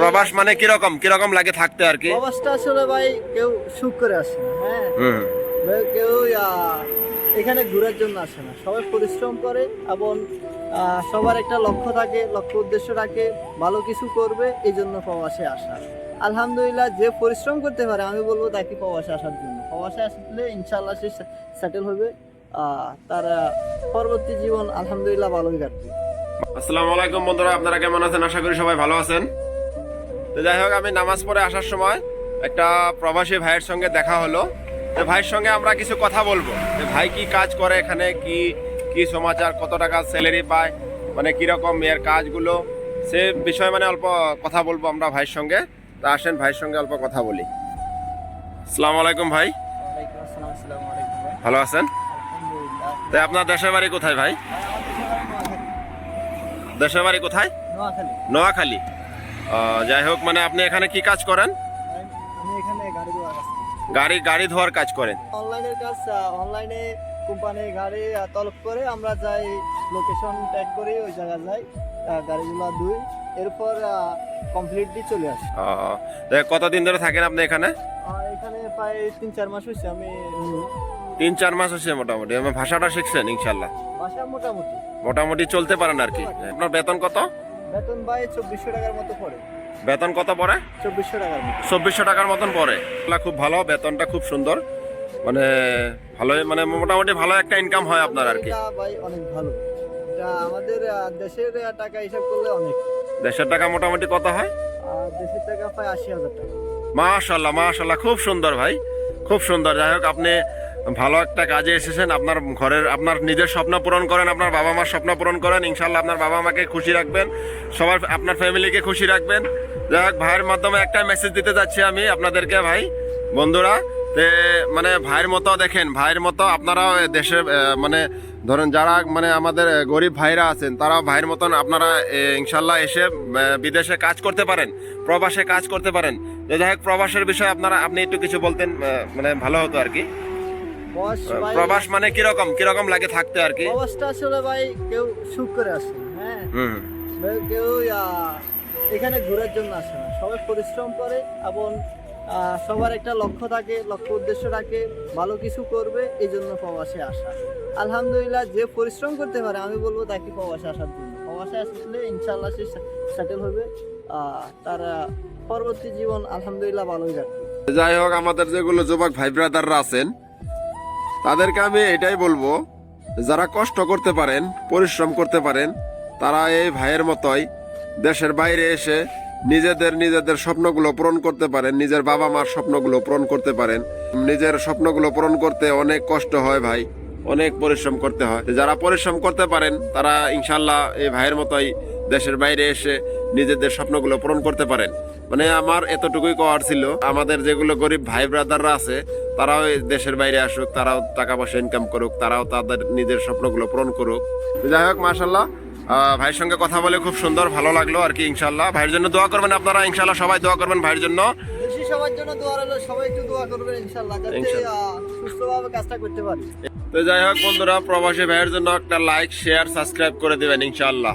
প্রবাস মানে কিরকম কিরকম লাগে থাকতে আর কি? প্রবাসটা আসলে ভাই কেউ সুখ করে আসে না, হ্যাঁ কেউ এখানে ঘোরার জন্য আসে না, সবাই পরিশ্রম করে এবং সবার একটা লক্ষ্য থাকে, লক্ষ্য উদ্দেশ্য থাকে, ভালো কিছু করবে, এই জন্য প্রবাসে আসা। আলহামদুলিল্লাহ, যে পরিশ্রম করতে পারে আমি বলবো তাকে প্রবাসে আসার জন্য। প্রবাসে আসলে ইনশাআল্লাহ সে সেটেল হবে, তার পরবর্তী জীবন আলহামদুলিল্লাহ ভালোই কাটবে। আসসালামু আলাইকুম বন্ধুরা, আপনারা কেমন আছেন? আশা করি সবাই ভালো আছেন। তো যাই হোক, আমি নামাজ পড়ে আসার সময় একটা প্রবাসী ভাইয়ের সঙ্গে দেখা হলো। যে ভাইয়ের সঙ্গে আমরা কিছু কথা বলবো, যে ভাই কি কাজ করে, এখানে কি কি সমাচার, কত টাকা স্যালারি পায়, মানে কিরকম এর কাজগুলো, সে বিষয়ে মানে অল্প কথা বলবো আমরা ভাইয়ের সঙ্গে। তা আসেন ভাইয়ের সঙ্গে অল্প কথা বলি। আসসালামু আলাইকুম ভাই। ওয়ালাইকুম আসসালাম। আসসালামু আলাইকুম ভাই। ভালো আছেন? আলহামদুলিল্লাহ। তাই আপনার দেশের বাড়ি কোথায় ভাই? দেশের বাড়ি কোথায়? নোয়াখালী। নোয়াখালী। যাই হোক, মানে আপনি এখানে কি কাজ করেন? আমি এখানে গাড়ি ধোয়ার কাজ করি। গাড়ি ধোয়ার কাজ করেন? অনলাইনের কাজ, অনলাইনে কোম্পানি গাড়ি তলব করে আমরা যাই, লোকেশন ট্যাগ করি, ওই জায়গায় যাই, গাড়িগুলো ধুই, এরপর কমপ্লিটলি চলে আসি। কতদিন ধরে থাকেন আপনি এখানে? এখানে প্রায় 3-4 মাস হয়েছে আমি। 3-4 মাস হচ্ছে মোটামুটি। আমার ভাষাটা শিখছেন ইনশাল্লাহ? বাসা মোটামুটি মোটামুটি চলতে পারেন আর কি। আপনার বেতন কত? বেতন ভাই 2400 টাকার মতো পড়ে। বেতন কত পড়ে? 2400 টাকার মতো। 2400 টাকার মতন পড়ে। খুব ভালো, বেতনটা খুব সুন্দর, মানে ভালোই, মানে মোটামুটি ভালো একটা ইনকাম হয় আপনার আর কি। এটা ভাই অনেক ভালো, এটা আমাদের দেশের টাকা হিসাব করলে অনেক। দেশের টাকা মোটামুটি কত হয়? দেশের টাকা প্রায় 80,000 টাকা। মাশাআল্লাহ মাশাআল্লাহ, খুব সুন্দর ভাই, খুব সুন্দর। যাই হোক, আপনি ভালো একটা কাজে এসেছেন। আপনার ঘরের, আপনার নিজের স্বপ্ন পূরণ করেন, আপনার বাবা মার স্বপ্ন পূরণ করেন। ইনশাল্লাহ আপনার বাবা মাকে খুশি রাখবেন, সবার আপনার ফ্যামিলিকে খুশি রাখবেন। যাই হোক, ভাইয়ের মাধ্যমে একটা মেসেজ দিতে যাচ্ছি আমি আপনাদেরকে ভাই বন্ধুরা, মানে ভাইয়ের মতো দেখেন, ভাইয়ের মতো আপনারাও দেশে, মানে ধরেন যারা মানে আমাদের গরিব ভাইরা আছেন, তারাও ভাইয়ের মতন আপনারা ইনশাল্লাহ এসে বিদেশে কাজ করতে পারেন, প্রবাসে কাজ করতে পারেন। যাই হোক, প্রবাসের বিষয়ে আপনি একটু কিছু বলতেন, মানে ভালো হতো আর কি। প্রবাস মানে কিরকম কিরকম লাগে থাকতে আর কি? প্রবাসটা আসলে ভাই কেউ সুখ করে আসে না, হ্যাঁ কেউ এখানে ঘোরার জন্য আসে না, সবাই পরিশ্রম করে এবং সবার একটা লক্ষ্য থাকে, লক্ষ্য উদ্দেশ্য থাকে, ভালো কিছু করবে, এই জন্য প্রবাসে আসা। আলহামদুলিল্লাহ, যে পরিশ্রম করতে পারে আমি বলবো তাকে প্রবাসে আসার জন্য। প্রবাসে আসলে ইনশাআল্লাহ সে সেটেল হবে, তার পরবর্তী জীবন আলহামদুলিল্লাহ ভালোই যাবে। যাই হোক, আমাদের যেগুলো যুবক ভাই ব্রাদাররা আছেন, তাদেরকে আমি এটাই বলবো, যারা কষ্ট করতে পারেন, পরিশ্রম করতে পারেন, তারা এই ভাইয়ের মতোই দেশের বাইরে এসে নিজেদের স্বপ্নগুলো পূরণ করতে পারেন, নিজের বাবা মার স্বপ্নগুলো পূরণ করতে পারেন। নিজের স্বপ্নগুলো পূরণ করতে অনেক কষ্ট হয় ভাই, অনেক পরিশ্রম করতে হয়। যারা পরিশ্রম করতে পারেন তারা ইনশাল্লাহ এই ভাইয়ের মতোই দেশের বাইরে এসে নিজেদের স্বপ্নগুলো পূরণ করতে পারেন। মানে আমার এতটুকুই কওয়ার ছিল, আমাদের যেগুলো গরিব ভাই ব্রাদাররা আছে, তারাও দেশের বাইরে আসুক, তারাও টাকা পয়সা ইনকাম করুক, তারাও তাদের নিজের স্বপ্নগুলো পূরণ করুক। যাই হোক, মাশাল্লাহ, ভাইয়ের সঙ্গে কথা বলে খুব সুন্দর, ভালো লাগলো আর কি। ইনশাল্লাহ ভাইয়ের জন্য দোয়া করবেন আপনারা, ইনশাল্লাহ সবাই দোয়া করবেন ভাইয়ের জন্য। বেশি সবার জন্য দোয়া রইল, সবাই একটু দোয়া করবেন ইনশাআল্লাহ, যাতে সুস্থভাবে কাজটা করতে পারি। তো যাই হোক বন্ধুরা, প্রবাসী ভাইয়ের জন্য একটা লাইক, শেয়ার, সাবস্ক্রাইব করে দিবেন ইনশাআল্লাহ।